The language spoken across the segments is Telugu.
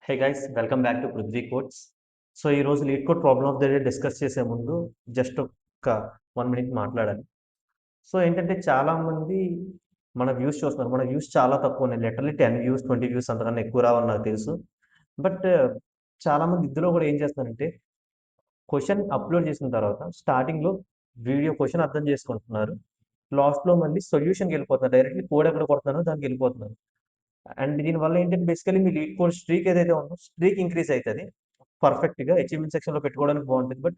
Hey guys welcome back to Prithvi codes. So ఈరోజు LeetCode problem of the day discuss చేసే ముందు జస్ట్ ఒక 1 మినిట్ మాట్లాడాలి. సో ఏంటంటే చాలామంది మన వ్యూస్ చూస్తున్నారు. మన వ్యూస్ చాలా తక్కువ ఉన్నాయి. లిటరల్లీ 10 వ్యూస్ 20 వ్యూస్ అంతకన్నా ఎక్కువ రావని నాకు తెలుసు. బట్ చాలామంది ఇందులో కూడా ఏం చేస్తున్నారంటే క్వశ్చన్ అప్లోడ్ చేసిన తర్వాత స్టార్టింగ్లో వీడియో క్వశ్చన్ అర్థం చేసుకుంటున్నారు. లాస్ట్లో మళ్ళీ సొల్యూషన్కి వెళ్ళిపోతున్నారు. డైరెక్ట్లీ కోడ్ ఎక్కడ కొడుతున్నారో దానికి వెళ్ళిపోతున్నారు. అండ్ దీనివల్ల ఏంటంటే బేసికలీ మీ లీడ్ కోడ్ స్ట్రీక్ ఏదైతే ఉందో స్ట్రీక్ ఇంక్రీజ్ అవుతుంది పర్ఫెక్ట్గా అచీవ్మెంట్ సెక్షన్లో పెట్టుకోవడానికి బాగుంటుంది. బట్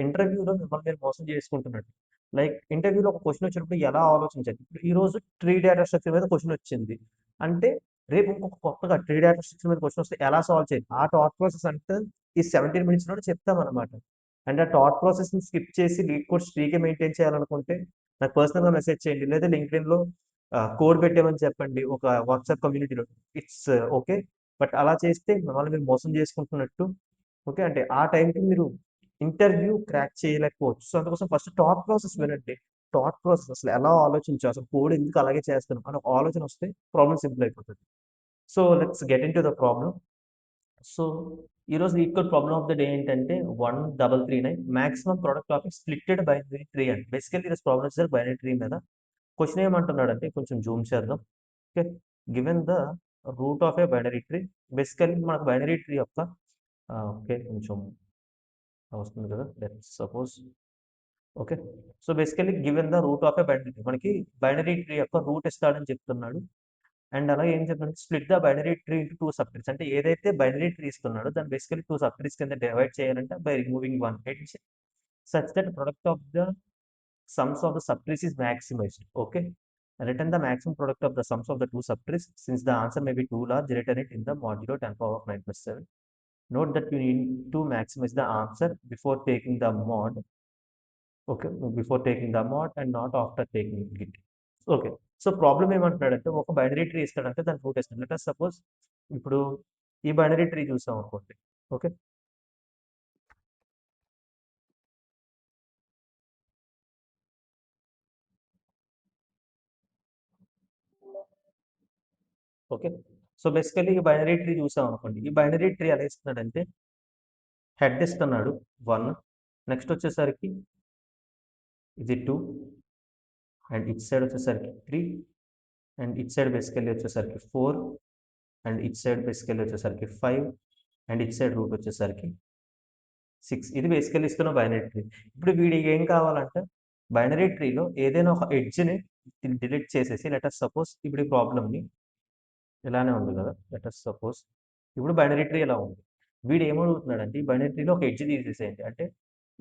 ఇంటర్వ్యూలో మిమ్మల్ని మీరు మోసం చేసుకుంటున్నట్టు. లైక్ ఇంటర్వ్యూలో ఒక క్వశ్చన్ వచ్చినప్పుడు ఎలా ఆలోచించాలి. ఇప్పుడు ఈ రోజు ట్రీ డేటా స్ట్రక్చర్ మీద క్వశ్చన్ వచ్చింది అంటే రేపు ఇంకొక కొత్తగా ట్రీ డేటా స్ట్రక్చర్ మీద క్వశ్చన్ వస్తే ఎలా సాల్వ్ చేయాలి. ఆ థాట్ ప్రాసెస్ అంటే ఈ 17 మినిట్స్లో చెప్తామన్నమాట. అండ్ ఆ థాట్ ప్రాసెస్ని స్కిప్ చేసి లీడ్ కోడ్ స్ట్రీకే మెయింటైన్ చేయాలనుకుంటే నాకు పర్సనల్గా మెసేజ్ చేయండి, లేదా లింక్డ్ఇన్లో కోడ్ పెట్టామని చెప్పండి ఒక వాట్సాప్ కమ్యూనిటీలో. It's okay. బట్ అలా చేస్తే మిమ్మల్ని మీరు మోసం చేసుకుంటున్నట్టు. ఓకే, అంటే ఆ టైంకి మీరు ఇంటర్వ్యూ క్రాక్ చేయలేకపోవచ్చు. సో అందుకోసం ఫస్ట్ థాట్ ప్రాసెస్ వినండి. థాట్ ప్రాసెస్ అసలు ఎలా ఆలోచించాలి, అసలు కోడ్ ఎందుకు అలాగే చేస్తాను అని ఒక ఆలోచన వస్తే ప్రాబ్లం సింపుల్ అయిపోతుంది. So let's get into the problem. So ఈరోజు equal problem of the day ఏంటంటే 1339 maximum product of splitted binary tree అండి. బేసికల్లీ ఈరోజు ప్రాబ్లమ్ వచ్చేసరికి బైనరీ ట్రీ మీద. క్వశ్చన్ ఏమంటున్నాడంటే కొంచెం జూమ్ చేద్దాం. Okay, given the root of a binary tree. Basically మనకు బైనరీ ట్రీ యొక్క ఓకే కొంచెం వస్తుంది కదా. Let's suppose okay. So basically given the root of a binary tree, మనకి బైనరీ ట్రీ యొక్క రూట్ ఇస్తాడని చెప్తున్నాడు. అండ్ అలాగే ఏం చెప్తున్నాడు, split the binary tree into 2 sub trees. అంటే ఏదైతే బైనరీ ట్రీ ఇస్తున్నాడో దాన్ని బేసికల్లీ 2 సబ్ ట్రీస్ కింద డివైడ్ చేయాలంటే by removing 1 edge such that product of the sums of the subtrees is maximized. Okay, return the maximum product of the sums of the two subtrees. Since the answer may be too large, return it in the modulo 10 power of 9 plus 7. Note that you need to maximize the answer before taking the mod. Okay, before taking the mod and not after taking it. Okay. So problem ఏమంటున్నాడంటే ఒక బైనరీ ట్రీ ఇస్తాడంటే దాని రూట్ ఇస్తాడు. లెట్ us సపోజ్ ఇప్పుడు ఈ బైనరీ ట్రీ చూసాం అనుకోండి. Okay, okay. సో బేసికల్లీ ఈ బైనరీ ట్రీ చూసాం అనుకోండి. ఈ బైనరీ ట్రీ ఎలా ఇస్తున్నాడంటే హెడ్ ఇస్తున్నాడు 1, నెక్స్ట్ వచ్చేసరికి ఇది 2, అండ్ ఇట్ సైడ్ వచ్చేసరికి 3, అండ్ ఇట్ సైడ్ బేసికల్లీ వచ్చేసరికి 4, అండ్ ఇట్ సైడ్ బేసికల్లీ వచ్చేసరికి 5, అండ్ ఇట్ సైడ్ రూట్ వచ్చేసరికి 6. ఇది బేసికల్లీ ఇస్తున్న బైనరీ ట్రీ. ఇప్పుడు వీడికి ఏం కావాలంటే బైనరీ ట్రీలో ఏదైనా ఒక ఎడ్జ్ని డిలీట్ చేసేసి లెట్ us సపోజ్ ఇప్పుడు ఈ ప్రాబ్లమ్ని ఇలానే ఉంది కదా. లెట్ us సపోజ్ ఇప్పుడు బైనరీ ట్రీ ఇలా ఉంది. వీడు ఏమడుగుతున్నాడంటే ఈ బైనరీ ట్రీలో ఒక ఎడ్జ్ తీసేసేయండి. అంటే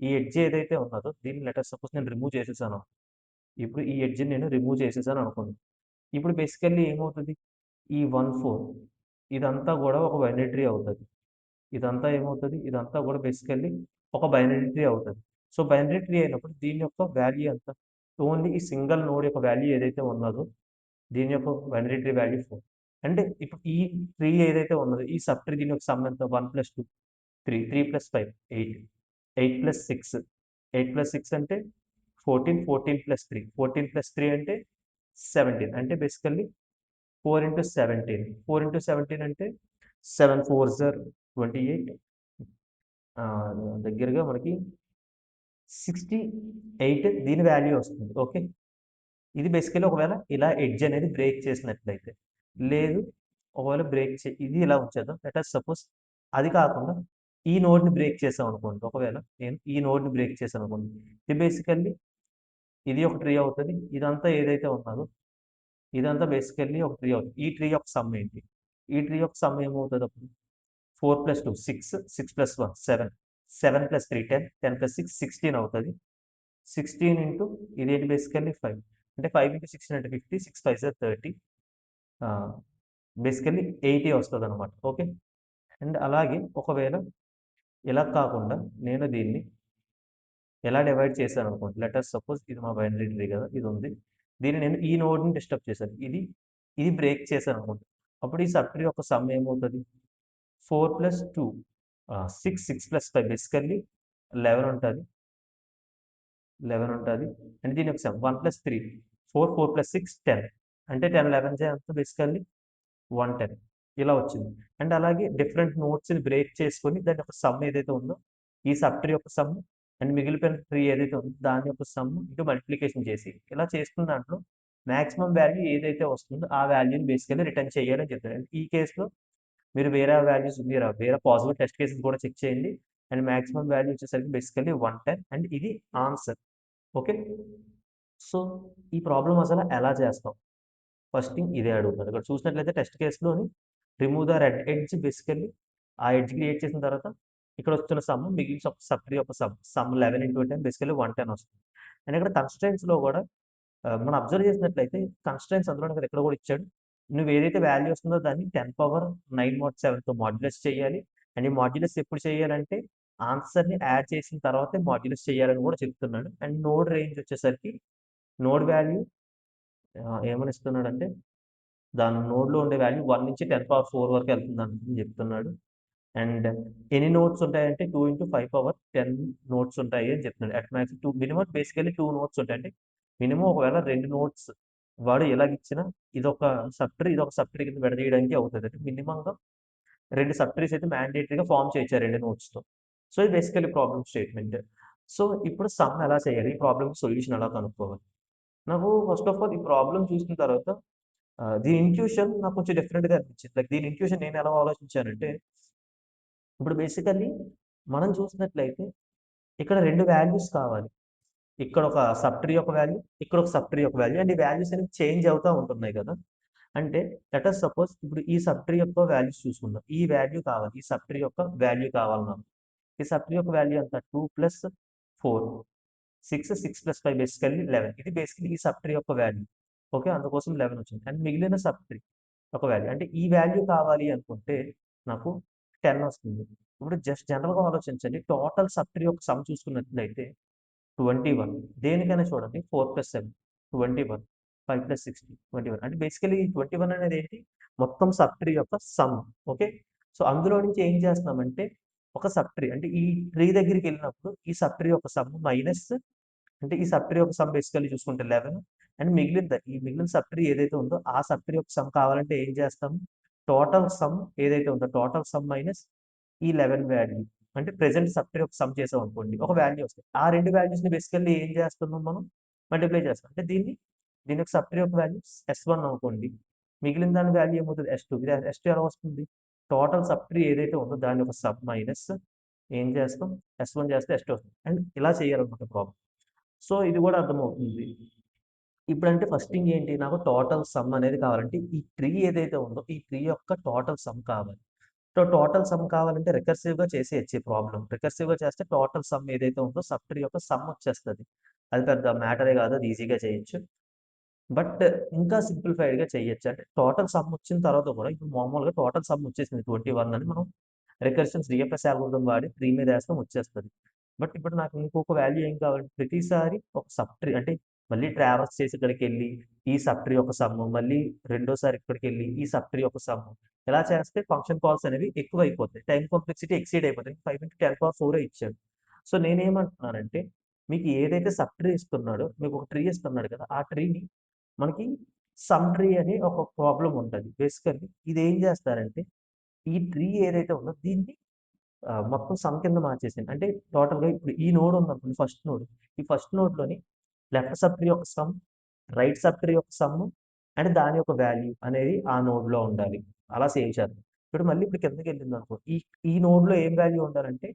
ఈ ఎడ్జ్ ఏదైతే ఉన్నదో దీన్ని లెట్ us సపోజ్ నేను రిమూవ్ చేసేసాను. ఇప్పుడు ఈ ఎడ్జ్ని నేను రిమూవ్ చేసేసాను అనుకోండి. ఇప్పుడు బేసికల్లీ ఏమవుతుంది, ఈ 1, 4 ఇదంతా కూడా ఒక బైనరీ ట్రీ అవుతుంది. ఇదంతా ఏమవుతుంది, ఇదంతా కూడా బేసికల్లీ ఒక బైనరీ ట్రీ అవుతుంది. సో బైనరీ ట్రీ అయినప్పుడు దీని యొక్క వాల్యూ ఎంత, ఓన్లీ ఈ సింగిల్ నోడ్ యొక్క వాల్యూ ఏదైతే ఉన్నదో దీని యొక్క బైనరీ ట్రీ వాల్యూ 4. అంటే ఇప్పుడు ఈ ట్రీ ఏదైతే ఉన్నదో ఈ సబ్ ట్రీ దీని యొక్క సమ్ ఎంత, 1 + 2 3, 3 + 5 8, 8 + 6, 8 + 6 అంటే 14, 14 + 3, 14 + 3 అంటే 17. అంటే బేసికల్లీ 4 × 17, 4 × 17 అంటే 7 4s are 28, దగ్గరగా మనకి 68 దీని వాల్యూ వస్తుంది. ఓకే, ఇది బేసికల్లీ ఒకవేళ ఇలా ఎడ్జ్ అనేది బ్రేక్ చేసినట్లయితే. లేదు, ఒకవేళ బ్రేక్ ఇది ఇలా ఉంచేద్దాం. లెట్ us సపోజ్ అది కాకుండా ఈ నోడ్ని బ్రేక్ చేసాం అనుకోండి. ఒకవేళ నేను ఈ నోడ్ని బ్రేక్ చేశాను అనుకోండి, ఇది బేసికల్లీ ఇది ఒక ట్రీ అవుతుంది. ఇదంతా ఏదైతే ఉన్నదో ఇదంతా బేసికల్లీ ఒక ట్రీ అవుతుంది. ఈ ట్రీ యొక్క సమ్ ఏంటి, ఈ ట్రీ యొక్క సమ్ ఏమవుతుంది అప్పుడు 4 + 2 6, 6 + 1 7, 7 + 3 10, 10 + 6 16 అవుతుంది. 16 ఇంటూ ఇదేంటి బేసికల్లీ 5, అంటే 5 × 16 అంటే 50, 6 5s are 30, బేసికల్లీ 80 వస్తుంది అనమాట. ఓకే, అండ్ అలాగే ఒకవేళ ఇలా కాకుండా నేను దీన్ని ఎలా డివైడ్ చేశాను అనుకోండి. లెట్ us సపోజ్ ఇది మా బైనరీ ట్రీ కదా, ఇది ఉంది. దీన్ని నేను ఈ నోడ్ని డిస్టర్బ్ చేశాను, ఇది ఇది బ్రేక్ చేశాను అనుకోండి. అప్పుడు ఈ సబ్ ట్రీ యొక్క సమ్ ఏమవుతుంది, 4 + 2 6, 6 + 5 బేసికల్లీ 11 ఉంటుంది. 11 ఉంటుంది. అండ్ దీని యొక్క సమ్ 1 + 3 4, 4 + 6 10, అంటే 10 11 అంతా బేసికల్లీ 110. ఇలా వచ్చింది. అండ్ అలాగే డిఫరెంట్ నోట్స్‌ని బ్రేక్ చేసుకొని దాని యొక్క సమ్ ఏదైతే ఉందో, ఈ సబ్ ట్రీ యొక్క సమ్ అండ్ మిగిలిపోయిన ట్రీ ఏదైతే ఉందో దాని యొక్క సమ్ ఇంటూ మల్టిప్లికేషన్ చేసి ఇలా చేసుకున్న దాంట్లో మాక్సిమం వాల్యూ ఏదైతే వస్తుందో ఆ వాల్యూని బేసికల్లీ రిటర్న్ చేయాలని చెప్తారు. ఈ కేస్‌లో మీరు వేరే పాసిబుల్ టెస్ట్ కేసెస్ కూడా చెక్ చేయండి. అండ్ మాక్సిమం వాల్యూ వచ్చేసరికి బేసికల్లీ 110 అండ్ ఇది ఆన్సర్. ఓకే. సో, ఈ ప్రాబ్లమ్ అసలు ఎలా చేస్తాం? ఫస్ట్ థింగ్ ఇదే అడుగుతారు. ఇక్కడ చూసినట్లయితే టెస్ట్ కేస్‌లోని remove the red edge basically ఆ ఎడ్జ్ క్రియేట్ చేసిన తర్వాత ఇక్కడ వస్తున్న సమ్ మిగిలిన సబ్ ట్రీ యొక్క సమ్ 11 ఇంటూ 10 బేసికల్లీ 110 వస్తుంది. అండ్ ఇక్కడ కన్‌స్ట్రెయింట్స్‌లో కూడా మనం అబ్జర్వ్ చేసినట్లయితే కన్‌స్ట్రెయింట్స్ అందులోనే కదా ఇక్కడ కూడా ఇచ్చాడు. నువ్వు ఏదైతే వాల్యూ వస్తుందో దాన్ని 10⁻9/7తో మాడ్యులస్ చేయాలి. అండ్ ఈ మాడ్యులస్ ఎప్పుడు చేయాలంటే ఆన్సర్‌ని యాడ్ చేసిన తర్వాతే మాడ్యులస్ చేయాలని కూడా చెప్తున్నాడు. అండ్ నోడ్ రేంజ్ వచ్చేసరికి నోడ్ వాల్యూ ఏమని ఇస్తున్నాడంటే దాని నోడ్‌లో ఉండే వాల్యూ 1 నుంచి 10⁴ వరకు వెళ్తుందని చెప్తున్నాడు. అండ్ ఎన్ని నోట్స్ ఉంటాయంటే 2 ఇంటూ 5⁻10 నోట్స్ ఉంటాయి అని చెప్తున్నాడు. At max 2 minimum basically 2 notes ఉంటాయి. అంటే మినిమం ఒకవేళ 2 నోట్స్ వాడు ఎలాగిచ్చినా ఇదొక సబ్ ట్రీ, ఇదొక సబ్ ట్రీ కింద విడదీయడానికి అవుతది. అంటే మినిమంగా 2 సబ్ ట్రీస్ అయితే మ్యాండేటరీగా ఫార్మ్ చేయొచ్చు ఆ 2 నోట్స్‌తో. సో, ఇది బేసికల్లీ ప్రాబ్లమ్ స్టేట్‌మెంట్. సో, ఇప్పుడు సమ్ ఎలా చేయాలి? ఈ ప్రాబ్లమ్‌కి సొల్యూషన్ ఎలా కనుక్కోవాలి? నాకు ఫస్ట్ ఆఫ్ ఆల్ ఈ ప్రాబ్లమ్ చూసిన తర్వాత దీని ఇంట్యూషన్ నాకు కొంచెం డిఫరెంట్‌గా అనిపించింది. లైక్ దీని ఇంట్యూషన్ నేను ఎలా ఆలోచించానంటే, ఇప్పుడు బేసికల్లీ మనం చూసినట్లయితే ఇక్కడ 2 వాల్యూస్ కావాలి. ఇక్కడ ఒక సబ్ ట్రీ యొక్క వాల్యూ, ఇక్కడ ఒక సబ్ ట్రీ యొక్క వాల్యూ అండ్ ఈ వాల్యూస్ అనేవి చేంజ్ అవుతా ఉంటున్నాయి కదా! అంటే లెట్ అస్ సపోజ్ ఇప్పుడు ఈ సబ్ ట్రీ యొక్క వాల్యూస్ చూసుకుందాం. ఈ వాల్యూ కావాలి. ఈ సబ్ ట్రీ యొక్క వాల్యూ కావాలి నాకు. ఈ సబ్ ట్రీ యొక్క వాల్యూ ఎంత? 2 + 4 6, 6 + 5 బేసికల్లీ 11. ఇది బేసికల్లీ ఈ సబ్ ట్రీ యొక్క వాల్యూ. ఓకే. అందుకోసం 11 వచ్చింది. అండ్ మిగిలిన సబ్ ట్రీ ఒక వాల్యూ. అంటే ఈ వాల్యూ కావాలి అనుకుంటే నాకు 10 వస్తుంది. ఇప్పుడు జస్ట్ జనరల్‌గా ఆలోచించండి. టోటల్ సబ్ ట్రీ యొక్క సమ్ చూసుకున్నట్లయితే 21 దేనికైనా చూడండి 4 + 7 21 5 + 60 21 అంటే బేసికల్లీ ఈ 21 అనేది ఏంటి? మొత్తం సబ్ ట్రీ యొక్క సమ్. ఓకే. సో, అందులో నుంచి ఏం చేస్తున్నామంటే ఒక సబ్ ట్రీ అంటే ఈ ట్రీ దగ్గరికెళ్ళినప్పుడు ఈ సబ్ ట్రీ యొక్క సమ్ మైనస్ అంటే ఈ సబ్ ట్రీ యొక్క సమ్ బేసికల్లీ చూసుకుంటే 11 అండ్ ఈ మిగిలిన సబ్ ట్రీ ఏదైతే ఉందో ఆ సబ్ ట్రీ యొక్క సమ్ కావాలంటే ఏం చేస్తాం? టోటల్ సమ్ ఏదైతే ఉందో టోటల్ సమ్ మైనస్ ఈ 11 వాల్యూ అంటే ప్రెజెంట్ సబ్ ట్రీ యొక్క సమ్ చేసామనుకోండి ఒక వాల్యూ వస్తది. ఆ 2 వాల్యూస్‌ని బేసికల్లీ ఏం చేస్తున్నాం మనం? మల్టిప్లై చేస్తాం. అంటే దీని యొక్క సబ్ ట్రీ యొక్క వాల్యూ S1 అనుకోండి. మిగిలిన దాని వాల్యూ ఏమవుతది? S2. ఇది S2 ఎలా వస్తుంది? టోటల్ సబ్ ట్రీ ఏదైతే ఉందో దాని యొక్క సమ్ మైనస్ ఏం చేస్తాం? S1 చేస్తే S2 వస్తుంది. అండ్ ఇలా చేయాలన్నమాట ప్రాబ్లమ్. సో, ఇది కూడా అర్థమవుతుంది. ఇప్పుడంటే ఫస్ట్ థింగ్ ఏంటి? నాకు టోటల్ సమ్ అనేది కావాలంటే ఈ ట్రీ ఏదైతే ఉందో ఈ ట్రీ యొక్క టోటల్ సమ్ కావాలి. సో, టోటల్ సమ్ కావాలంటే రికర్సివ్‌గా చేసేయొచ్చు ఈ ప్రాబ్లమ్. రికర్సివ్‌గా చేస్తే టోటల్ సమ్ ఏదైతే ఉందో సబ్ ట్రీ యొక్క సమ్ వచ్చేస్తది. అది పెద్ద మ్యాటరే కాదు. అది ఈజీగా చేయొచ్చు. బట్ ఇంకా సింప్లిఫైడ్‌గా చేయొచ్చు. అంటే టోటల్ సమ్ వచ్చిన తర్వాత కూడా ఇప్పుడు మామూలుగా టోటల్ సమ్ వచ్చేసింది 21 అని మనం రికర్షన్స్ డీఎఫ్ఎస్ అల్గోరిథం వాడి 3 మీద ఏస్తాం వచ్చేస్తది. బట్ ఇప్పుడు నాకు ఇంకొక వాల్యూ ఏం కావాలి? ప్రతిసారి ఒక సబ్ ట్రీ అంటే మళ్ళీ ట్రావర్స్ చేసి ఇక్కడికెళ్ళి ఈ సబ్ ట్రీ యొక్క సమ్, మళ్ళీ రెండోసారి ఇక్కడికెళ్ళి ఈ సబ్ ట్రీ యొక్క సమ్. ఇలా చేస్తే ఫంక్షన్ కాల్స్ అనేవి ఎక్కువైపోతాయి. టైమ్ కాంప్లెక్సిటీ ఎక్సీడ్ అయిపోతాయి. 5 × 10⁴ ఇచ్చాడు. సో, నేనేమంటున్నానంటే మీకు ఏదైతే సబ్ ట్రీ ఇస్తున్నాడో మీకు ఒక ట్రీ ఇస్తున్నాడు కదా! ఆ ట్రీని మనకి సమ్ ట్రీ అని ఒక ప్రాబ్లమ్ ఉంటది. బేసికల్లీ ఇదేం చేస్తారంటే ఈ ట్రీ ఏదైతే ఉందో దీన్ని మొత్తం సమ్ కింద మార్చేసాను. అంటే టోటల్‌గా ఇప్పుడు ఈ నోడ్ ఉందనుకోండి ఫస్ట్ నోడ్. ఈ ఫస్ట్ నోడ్‌లోని లెఫ్ట్ సబ్ ట్రీ యొక్క సమ్, రైట్ సబ్ ట్రీ యొక్క సమ్ అండ్ దాని యొక్క వాల్యూ అనేది ఆ నోడ్‌లో ఉండాలి. అలా సేవ్ చేద్దాం. ఇప్పుడు కిందకెళ్ళిందనుకో ఈ నోడ్‌లో ఏం వాల్యూ ఉండాలంటే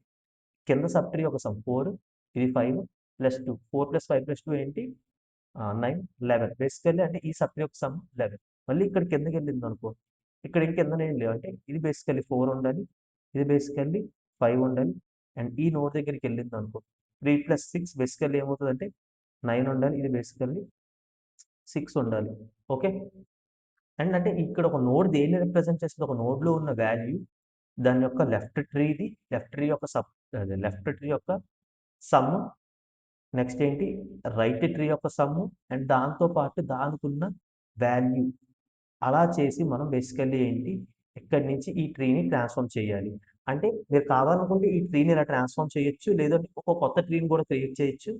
కింద సబ్ ట్రీ యొక్క సమ్ 4 ఇది 5 ప్లస్ 2 4 + 5 + 2 ఏంటి? 9, 11 బేసికల్లీ అంటే ఈ సబ్ ట్రీ యొక్క సమ్ 11. మళ్ళీ ఇక్కడ కిందకెళ్ళిందనుకో ఇక్కడ కిందనేం లేవు. అంటే ఇది బేసికల్లీ 4 ఉండాలి. ఇది బేసికల్లీ 5 ఉండాలి. అండ్ ఈ నోడ్ దగ్గరికెళ్ళిందనుకో 3 + 6 బేసికల్లీ ఏమవుతదంటే 9 ఉండాలి. ఇది బేసికల్లీ 6 ఉండాలి. ఓకే. అండ్ అంటే ఇక్కడ ఒక నోడ్ దేన్ని రిప్రజెంట్ చేస్తది? ఒక నోడ్‌లో ఉన్న వాల్యూ దాని యొక్క లెఫ్ట్ ట్రీ యొక్క లెఫ్ట్ ట్రీ యొక్క సమ్ నెక్స్ట్ ఏంటి? రైట్ ట్రీ యొక్క సమ్ అండ్ దాంతో పాటు దానికున్న వాల్యూ. అలా చేసి మనం బేసికల్లీ ఏంటి? ఇక్కడి నుంచి ఈ ట్రీని ట్రాన్స్‌ఫార్మ్ చేయాలి. అంటే మీరు కావాలనుకుంటే ఈ ట్రీని ఇలా ట్రాన్స్‌ఫార్మ్ చేయొచ్చు. లేదంటే ఒక కొత్త ట్రీని కూడా క్రియేట్ చేయొచ్చు.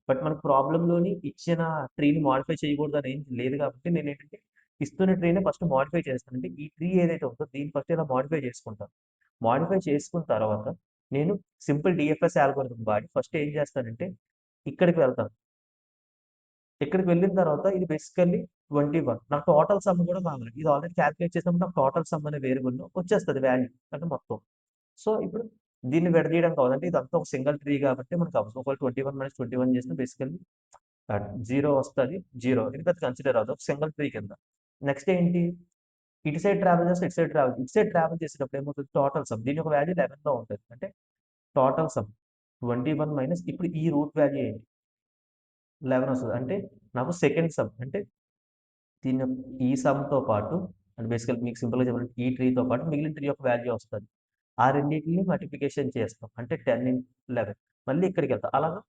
బట్ మనకు ప్రాబ్లమ్‌లోని ఇచ్చిన ట్రీని మోడిఫై చేయకూడదని ఏం లేదు కాబట్టి నేనేంటంటే ఇస్తున్న ట్రీని ఫస్ట్ మోడిఫై చేస్తాను. అంటే ఈ ట్రీ ఏదైతే ఉందో దీన్ని ఫస్ట్ ఇలా మోడిఫై చేసుకుంటాను. మోడిఫై చేసుకున్న తర్వాత నేను సింపుల్ డిఎఫ్ఎస్ అల్గోరిథం వాడి ఫస్ట్ ఏం చేస్తానంటే ఇక్కడికి వెళ్తాను. ఇక్కడికి వెళ్ళిన తర్వాత ఇది బేసికల్లీ 21 నాకు టోటల్ సమ్ కూడా కావాలి. ఇది ఆల్రెడీ క్యాలిక్యులేట్ చేసినప్పుడు నాకు టోటల్ సమ్ అనే వేరియబుల్‌లో వచ్చేస్తది వాల్యూ అంటే మొత్తం. సో, ఇప్పుడు దీన్ని విడదీయడం కావాలంటే ఇదంతా ఒక సింగిల్ ట్రీ కాబట్టి మనకు అవసరం. ఒకవేళ 21 - 21 చేసినా బేసికల్లీ 0 వస్తది. 0 ఇది పెద్ద కన్సిడర్ అవ్వదు. ఒక సింగిల్ ట్రీ కింద. నెక్స్ట్ ఏంటి? ఇటు సైడ్ ట్రావెల్ చేస్తే ఇటు సైడ్ ట్రావెల్ చేసేటప్పుడు ఏమవుతది? టోటల్ సమ్ దీని యొక్క వాల్యూ 11గా ఉంటది. అంటే టోటల్ సమ్ 21 మైనస్ ఇప్పుడు ఈ రూట్ వాల్యూ ఏంటి? 11 వస్తది. అంటే నాకు సెకండ్ సమ్ అంటే దీని ఈ సమ్‌తో పాటు అంటే బేసికల్లీ మీకు సింపుల్‌గా చెప్పాలంటే ఈ ట్రీతో పాటు మిగిలిన ట్రీ యొక్క వాల్యూ వస్తది. ఆ రెండిటిని మల్టిప్లికేషన్ చేస్తాం. అంటే 10 ఇన్ 11 మళ్ళీ ఇక్కడికెళ్తాం. అలాగా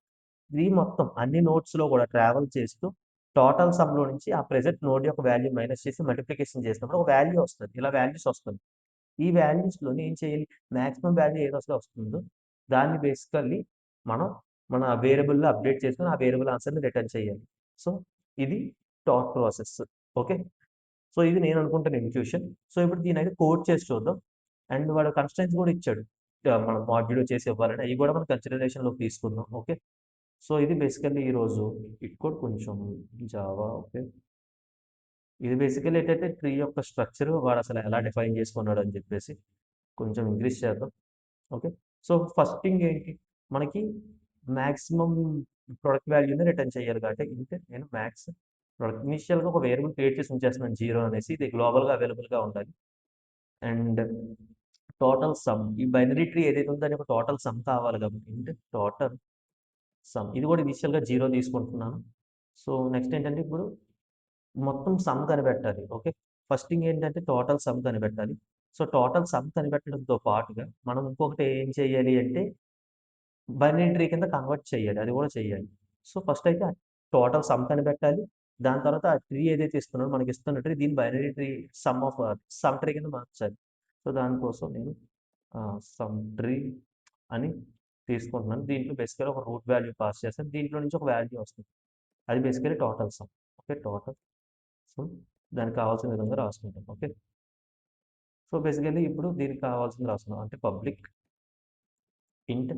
ట్రీ మొత్తం అన్ని నోడ్స్‌లో కూడా ట్రావెల్ చేస్తూ టోటల్ సమ్‌లో నుంచి ఆ ప్రెజెంట్ నోడ్ యొక్క వాల్యూ మైనస్ చేసి మల్టిప్లికేషన్ చేసినప్పుడు ఒక వాల్యూ వస్తది. ఇలా వాల్యూస్ వస్తుంది. ఈ వాల్యూస్‌లోని ఏం చేయాలి? మాక్సిమం వాల్యూ ఏదైతే వస్తుందో దాన్ని బేసికల్లీ మనం మన వేరియబుల్‌లో అప్డేట్ చేసుకొని ఆ వేరియబుల్ ఆన్సర్‌ని రిటర్న్ చేయాలి. సో, ఇది థాట్ ప్రాసెస్. ఓకే. సో, ఇది నేను అనుకుంటున్న ఇన్‌ట్యూషన్. సో, ఇప్పుడు దీనైతే కోడ్ చేసి చూద్దాం. అండ్ వాడు కన్‌స్ట్రెయింట్స్ కూడా ఇచ్చాడు. మనం మాడ్యూల్‌లో చేసి ఇవ్వాలని. అయి కూడా మనం కన్సిడరేషన్‌లోకి తీసుకుందాం. ఓకే. సో, ఇది బేసికల్లీ ఈరోజు ఇట్ కోడ్ కొంచెం జావా ఓకే. ఇది బేసికల్లీ ఏంటంటే ట్రీ యొక్క స్ట్రక్చర్ వాడసలు ఎలా డిఫైన్ చేసుకున్నాడు అని చెప్పేసి కొంచెం ఇంక్రీజ్ చేద్దాం. ఓకే. సో, ఫస్ట్ థింగ్ ఏంటి? మనకి మాక్సిమం ప్రొడక్ట్ వాల్యూని రిటర్న్ చేయాలి కాబట్టి ఇంటే నేను మాక్స్ ప్రొడక్ట్ ఇనిషియల్‌గా ఒక వేరియబుల్ క్రియేట్ చేసి ఉంచేస్తున్నాను 0 అనేసి. ఇది గ్లోబల్‌గా అవైలబుల్‌గా ఉండాలి. అండ్ టోటల్ సమ్ ఈ బైనరీ ట్రీ ఏదైతే ఉందో దాని యొక్క టోటల్ సమ్ కావాలి కాబట్టి ఇంట్ టోటల్ సమ్ ఇది కూడా ఇనిషియల్‌గా 0 తీసుకుంటున్నాను. సో, నెక్స్ట్ ఏంటంటే ఇప్పుడు మొత్తం సమ్ కనిపెట్టాలి. ఓకే. ఫస్ట్ థింగ్ ఏంటంటే టోటల్ సమ్ కనిపెట్టాలి. సో, టోటల్ సమ్ కనిపెట్టడంతో పాటుగా మనం ఇంకొకటి ఏం చేయాలి అంటే బైనరీ ట్రీ కింద కన్వర్ట్ చేయాలి. అది కూడా చేయాలి. సో, ఫస్ట్ అయితే టోటల్ సమ్ కనిపెట్టాలి. దాని తర్వాత ఆ ట్రీ ఏదైతే ఇస్తున్నాడో మనకి ఇస్తున్న ట్రీ దీన్ని బైనరీ ట్రీ సమ్ ట్రీ కింద మార్చాలి. సో, దానికోసం నేను సమ్ ట్రీ అని తీసుకుంటున్నాను. దీంట్లో బేసికల్‌గా ఒక రూట్ వాల్యూ పాస్ చేస్తాను. దీంట్లో నుంచి ఒక వాల్యూ వస్తుంది. అది basically total some. Okay. Total some దానికి కావాల్సిన విధంగా రాసుకుంటాం. ఓకే. సో, బేసికల్లీ ఇప్పుడు దీనికి కావాల్సింది రాసుకున్నాం. అంటే పబ్లిక్ ఇంట్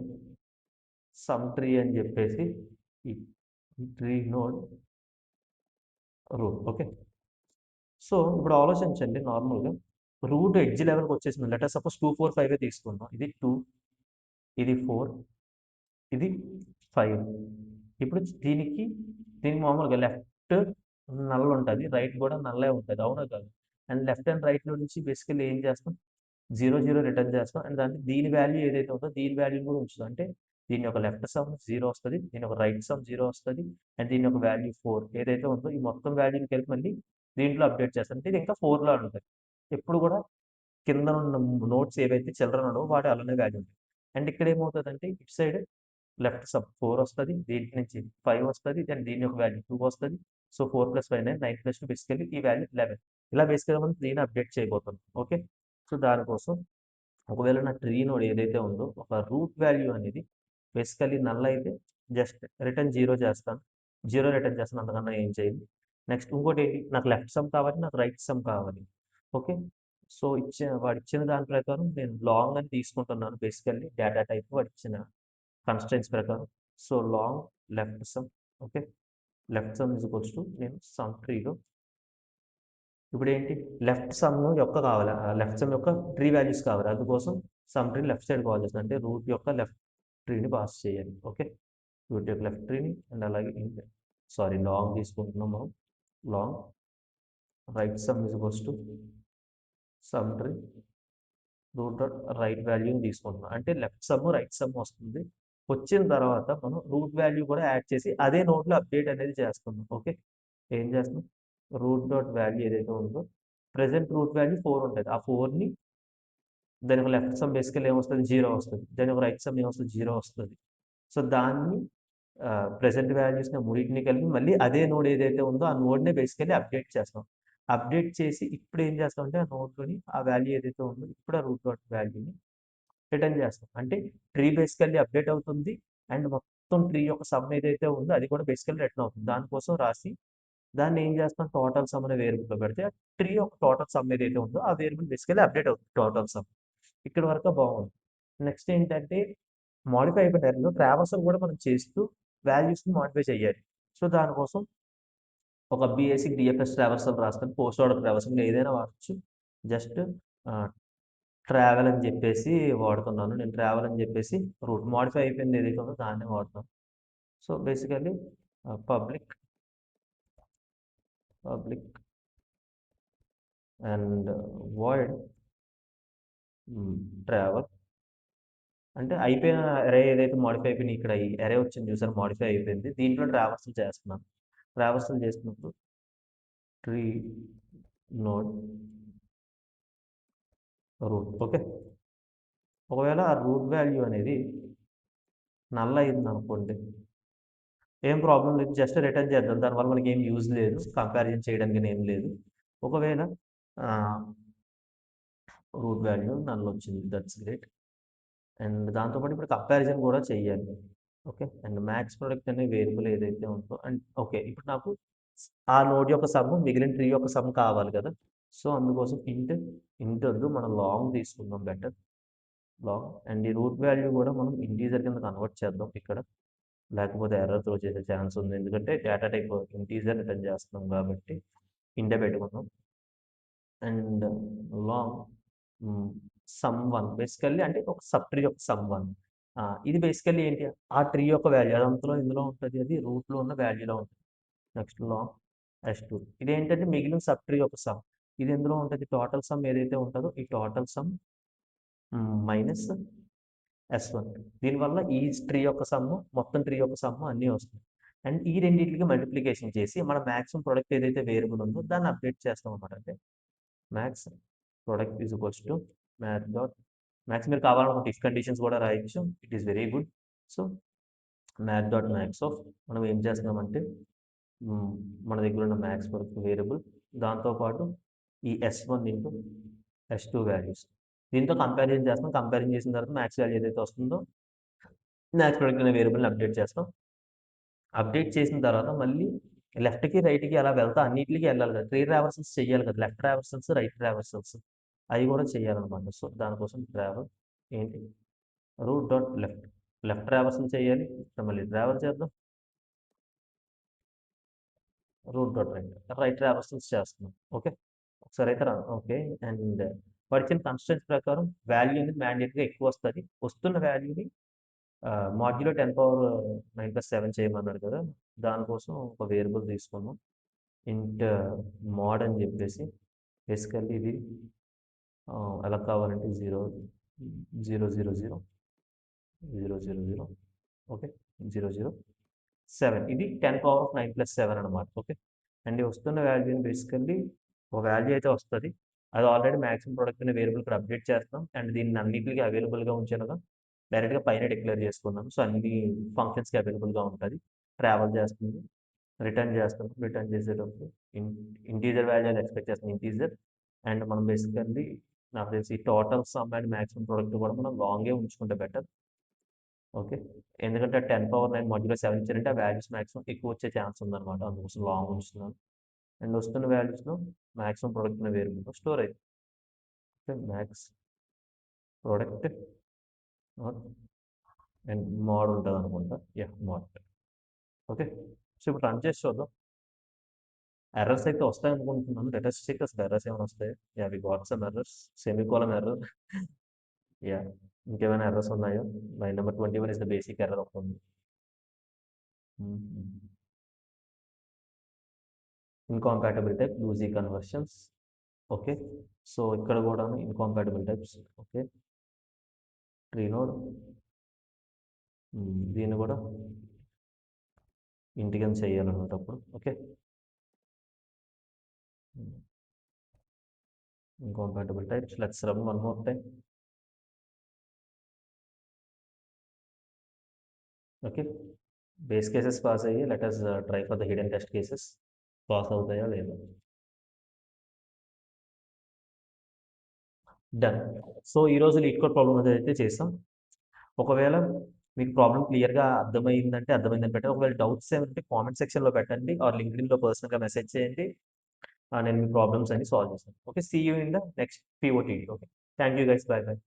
సమ్ ట్రీ అని చెప్పేసి ఈ tree node root. Okay. So, ఇప్పుడు ఆలోచించండి నార్మల్‌గా రూట్ ఎడ్జ్ లెవెల్‌కి వచ్చేసింది. లెట్ అస్ సపోజ్ 2, 4, 5 తీసుకుందాం. ఇది 2, ఇది 4, ఇది 5. ఇప్పుడు దీనికి మామూలుగా లెఫ్ట్ నల్ ఉంటది. రైట్ కూడా నల్లే ఉంటది. అవునా కాదా? అండ్ లెఫ్ట్ అండ్ రైట్‌లో నుంచి బేసికల్లీ ఏం చేస్తాం? 0, 0 రిటర్న్ చేస్తాం. అండ్ దీని వాల్యూ ఏదైతే ఉందో దీని వాల్యూని కూడా ఉంచుతాం. అంటే దీని యొక్క లెఫ్ట్ సమ్ 0 వస్తది. దీని యొక్క రైట్ సమ్ 0 వస్తది. అండ్ దీని యొక్క వాల్యూ 4 ఏదైతే ఉందో ఈ మొత్తం వాల్యూని కలిపి మళ్ళీ దీంట్లో అప్డేట్ చేస్తాం. అంటే ఇది ఇంకా 4లా ఉంటది. ఎప్పుడు కూడా కింద ఉన్న నోట్స్ ఏవైతే చిల్డ్రన్ ఉన్నావో వాటి అలానే వాల్యూ ఉంటాయి. అండ్ ఇక్కడ ఏమవుతదంటే ఇటు సైడ్ లెఫ్ట్ సమ్ 4 వస్తది. దీంట్లో నుంచి 5 వస్తది. దెన్ దీని యొక్క వాల్యూ 2 వస్తది. సో, 4 + 5 9, 9 + 2 బేసికల్లీ ఈ వాల్యూ 11. ఇలా బేసికల్‌గా మనం ట్రీని అప్డేట్ చేయబోతున్నాం. ఓకే. సో, దానికోసం ఒకవేళ నా ట్రీ నోడ్ ఏదైతే ఉందో ఒక రూట్ వాల్యూ అనేది బేసికల్లీ నల్ అయితే జస్ట్ రిటర్న్ 0 చేస్తాను. 0 రిటర్న్ చేస్తాను. అంతకన్నా ఏం చేయను. నెక్స్ట్ ఇంకోటేంటి నాకు లెఫ్ట్ సమ్ కావాలి. నాకు రైట్ సమ్ కావాలి. ఓకే. సో, వాడిచ్చిన దాని ప్రకారం నేను లాంగ్ అని తీసుకుంటున్నాను బేసికల్లీ డేటా టైప్ వాడిచ్చిన కన్‌స్ట్రెయింట్స్ ప్రకారం. So, long left some okay. Left some is equals to నేను సమ్ ట్రీలో ఇప్పుడేంటి లెఫ్ట్ సమ్ యొక్క కావాలి. లెఫ్ట్ సమ్ యొక్క ట్రీ వాల్యూస్ కావాలి. అందుకోసం some tree left side call చేస్తాను. అంటే రూట్ యొక్క లెఫ్ట్ ట్రీని పాస్ చేయాలి. ఓకే. రూట్ యొక్క లెఫ్ట్ ట్రీని అండ్ అలాగే లాంగ్ తీసుకుంటున్నాం మనం. Long right sum is equals to sum tree root dot right వాల్యూని తీసుకుంటున్నాం. అంటే లెఫ్ట్ సమ్, రైట్ సమ్ వస్తుంది. వచ్చిన తర్వాత మనం రూట్ వాల్యూ కూడా యాడ్ చేసి అదే నోడ్‌లో అప్డేట్ అనేది చేస్తున్నాం. ఓకే. ఏం చేస్తున్నాం? రూట్ డాట్ వాల్యూ ఏదైతే ఉందో ప్రెజెంట్ రూట్ వాల్యూ 4 ఉంటది. ఆ 4ని దాని యొక్క లెఫ్ట్ సమ్ బేసికల్లీ ఏమొస్తది? 0 వస్తది. దాని యొక్క రైట్ సమ్ ఏమొస్తది? 0 వస్తది. సో, దాన్ని ప్రెజెంట్ వాల్యూస్‌ని మూడిటిని కలిపి మళ్ళీ అదే నోడ్ ఏదైతే ఉందో ఆ నోడ్‌నే బేసికల్లీ అప్డేట్ చేస్తాం. అప్డేట్ చేసి ఇప్పుడు ఏం చేస్తామంటే ఆ నోడ్‌లోని ఆ వాల్యూ ఏదైతే ఉందో ఇప్పుడు ఆ రూట్ డాట్ వాల్యూని రిటర్న్ చేస్తాం. అంటే ట్రీ బేసికల్లీ అప్డేట్ అవుతుంది. అండ్ మొత్తం ట్రీ యొక్క సమ్ ఏదైతే ఉందో అది కూడా బేసికల్లీ రిటర్న్ అవుతుంది. దానికోసం రాసి దాన్ని ఏం చేస్తాం టోటల్ సమ్ అనే వేరియబుల్‌లో పెడితే ట్రీ యొక్క టోటల్ సమ్ ఏదైతే ఉందో ఆ వేరియబుల్ బేసికల్లీ అప్డేట్ అవుతుంది టోటల్ సమ్. ఇక్కడి వరకు బాగుంది. నెక్స్ట్ ఏంటంటే మోడిఫై అయిపోయిన ఎర్రర్‌లో ట్రావర్సల్ కూడా మనం చేస్తూ వాల్యూస్‌ని మోడిఫై చేయాలి. సో, దానికోసం ఒక బేసిక్ డిఎఫ్ఎస్ ట్రావర్సల్ రాస్తాను. పోస్ట్ ఆర్డర్ ట్రావర్సల్ మీరు ఏదైనా వాడొచ్చు. జస్ట్ ఆహ్, ట్రావెల్ అని చెప్పేసి వాడుతున్నాను. నేను ట్రావెల్ అని చెప్పేసి రూట్ మోడిఫై అయిపోయింది ఏదైతే ఉందో దాన్నే వాడుతున్నాను. So, basically public public and void travel అంటే అయిపోయిన అరే ఏదైతే మోడిఫై అయిపోయినాయి ఇక్కడ ఈ అరే వచ్చింది చూసారా మోడిఫై అయిపోయింది. దీంట్లో ట్రావర్సల్ చేస్తున్నాను. ట్రావర్సల్ చేసినప్పుడు ట్రీ నోడ్ రూట్ ఓకే. ఒకవేళ ఆ రూట్ వాల్యూ అనేది నల్ అయింది అనుకోండి ఏం ప్రాబ్లం లేదు. జస్ట్ రిటర్న్ చేద్దాం. దానివల్ల మనకి ఏం యూజ్ లేదు. కంపారిజన్ చేయడానికి ఏం లేదు. ఒకవేళ రూట్ వాల్యూ నల్ వచ్చింది. That's great. అండ్ దాంతో పాటు ఇప్పుడు కంపారిజన్ కూడా చేయాలి. ఓకే. అండ్ మ్యాక్స్ ప్రొడక్ట్ అనే వేరియబుల్ ఏదైతే ఉందో అండ్ ఓకే. ఇప్పుడు నాకు ఆ నోడ్ యొక్క సమ్ మిగిలిన ట్రీ యొక్క సమ్ కావాలి కదా! సో, అందుకోసం ఇంట్ వద్దు మనం లాంగ్ తీసుకుందాం బెటర్. లాంగ్ అండ్ ఈ రూట్ వాల్యూ కూడా మనం ఇంటీజర్ కింద కన్వర్ట్ చేద్దాం ఇక్కడ. లేకపోతే ఎర్రర్ త్రో చేసే ఛాన్స్ ఉంది. ఎందుకంటే డేటా టైప్ ఇంటీజర్ రిటర్న్ చేస్తున్నాం కాబట్టి ఇంటే పెట్టుకుందాం. And long some one basically అంటే ఒక సబ్ ట్రీ యొక్క సమ్ వన్. ఇది బేసికల్లీ ఏంటి ఆ ట్రీ యొక్క వాల్యూ అదంతలో ఇందులో ఉంటుంది అది రూట్లో ఉన్న వాల్యూలో ఉంటుంది. నెక్స్ట్ లాంగ్ S2 ఇదేంటంటే మిగిలిన సబ్ ట్రీ యొక్క సమ్. ఇది ఎందులో ఉంటుంది టోటల్ సమ్ ఏదైతే ఉంటుందో ఈ టోటల్ సమ్ మైనస్ S1 దీనివల్ల ఈ ట్రీ యొక్క సమ్ము మొత్తం ట్రీ యొక్క సమ్ము అన్నీ వస్తాయి. అండ్ ఈ రెండింటికి మల్టిప్లికేషన్ చేసి మన మ్యాక్సిమం ప్రొడక్ట్ ఏదైతే వేరియబుల్ ఉందో దాన్ని అప్డేట్ చేస్తాం అన్నమాట. అంటే max product is equals to math dot max మీరు కావాలనుకుంటే ఇఫ్ కండిషన్స్ కూడా రాయొచ్చు. It is very good. So, math dot max of మనం ఏం చేస్తున్నామంటే మన దగ్గర ఉన్న మ్యాక్స్ ప్రొడక్ట్ వేరియబుల్ దాంతోపాటు ఈ S1 ఇంటూ S2 వాల్యూస్ దీంతో కంపారిజన్ చేస్తాం. కంపారిజన్ చేసిన తర్వాత మ్యాక్స్ వాల్యూ ఏదైతే వస్తుందో మ్యాక్స్ ప్రొడక్ట్ అనే వేరియబుల్ని అప్డేట్ చేస్తాం. అప్డేట్ చేసిన తర్వాత మళ్ళీ లెఫ్ట్‌కి, రైట్‌కి అలా వెళ్తా అన్నిట్లికి వెళ్ళాలి కదా! 3 ట్రావర్సల్స్ చేయాలి కదా! లెఫ్ట్ ట్రావర్సల్స్, రైట్ ట్రావర్సల్స్ అవి కూడా చేయాలనమాట. సో, దానికోసం ట్రావెల్ ఏంటి root dot left. Left traversal చేయాలి. ఇక్కడ మళ్ళీ ట్రావెల్ చేద్దాం. Root dot right. Right traversals చేస్తున్నాం. ఓకే. ఒకసారి అయితే ఓకే. అండ్ వాడిచ్చిన కన్‌స్ట్రెంట్స్ ప్రకారం వాల్యూ అనేది మ్యాండేటరీగా ఎక్కువ వస్తది. వస్తున్న వాల్యూని మాడ్యులో 10⁻9+7 చేయమన్నాడు కదా! దానికోసం ఒక వేరియబుల్ తీసుకున్నాం. ఇంట్ మోడ్ అని చెప్పేసి బేసికల్లీ ఇది ఎలా కావాలంటే 0, 0, 0, 0, 0, 0, 0 ఓకే. 0, 0, 7 ఇది 10⁻9+7 అనమాట. ఓకే. అండ్ ఈ వస్తున్న వాల్యూని బేసికల్లీ ఒక వాల్యూ అయితే వస్తది. అది ఆల్రెడీ మాక్సిమం ప్రొడక్ట్ అనే వేరియబుల్ ఇక్కడ అప్డేట్ చేస్తాం. అండ్ దీన్ని అన్నిటికి అవైలబుల్‌గా ఉంచేలాగా డైరెక్ట్‌గా పైన డిక్లేర్ చేసుకున్నాం. సో, అన్ని ఫంక్షన్స్‌కి అవైలబుల్‌గా ఉంటది. ట్రావెల్ చేస్తుంది. రిటర్న్ చేస్తాం. రిటర్న్ చేసేటప్పుడు ఇన్ ఇంటీజర్ వాల్యూ అని ఎక్స్‌పెక్ట్ చేస్తాం ఇంటీజర్. అండ్ మనం బేసికల్లీ నాకు తెలిసి total some and maximum product కూడా మనం లాంగే ఉంచుకుంటే బెటర్. ఓకే. ఎందుకంటే 10⁻9 మాడ్యులో 7 ఇచ్చారంటే ఆ వాల్యూస్ మాక్సిమం ఎక్కువ వచ్చే ఛాన్స్ ఉందన్నమాట. అందుకోసం లాంగ్ ఉంచుతున్నాను. అండ్ వస్తున్న వాల్యూస్‌లో మాక్సిమం ప్రొడక్ట్ అనే వేరియబుల్‌లో స్టోర్ అయితాయి. Okay. Max product and mod ఉంటదనుకుంటా. యాహ్! మోడ్. ఓకే. సో, ఇప్పుడు రన్ చేసి చూద్దాం. ఎర్రర్స్ అయితే వస్తాయనుకుంటున్నాను. లెట్ అస్ చెక్ అసలు ఎర్రర్స్ ఏమైనా వస్తాయా? Yeah! We got some errors. Semicolon error. Yeah! ఇంకేమైనా ఎర్రర్స్ ఉన్నాయా? Line number 21 is the basic error ఒకటుంది. హుహు. Incompatible type lossy conversions. Okay. So, ఇక్కడ కూడాను incompatible types. Okay. Tree node. దీన్ని కూడా ఇంటిగన్ చేయాలన్నమాట అప్పుడు. Okay. ఇన్‌కాంపాటిబుల్ types. Let's run one more time. Okay. Base cases pass అయ్యి let us try for the hidden test cases. Pass అవుతాయా లేదా? డన్. సో, ఈరోజు లీడ్ కోడ్ ప్రాబ్లమ్ అయితే చేసాం. ఒకవేళ మీకు ప్రాబ్లమ్ క్లియర్‌గా అర్థమైందంటే అర్థమైందని పెట్టండి. ఒకవేళ డౌట్స్ ఏమైనా ఉంటే కామెంట్ సెక్షన్‌లో పెట్టండి ఆర్ లింక్డ్ఇన్‌లో పర్సనల్‌గా మెసేజ్ చేయండి. నేను మీ ప్రాబ్లమ్స్ అన్ని సాల్వ్ చేస్తాను. Okay. See you in the next POTD. Okay. Thank you guys. Bye by.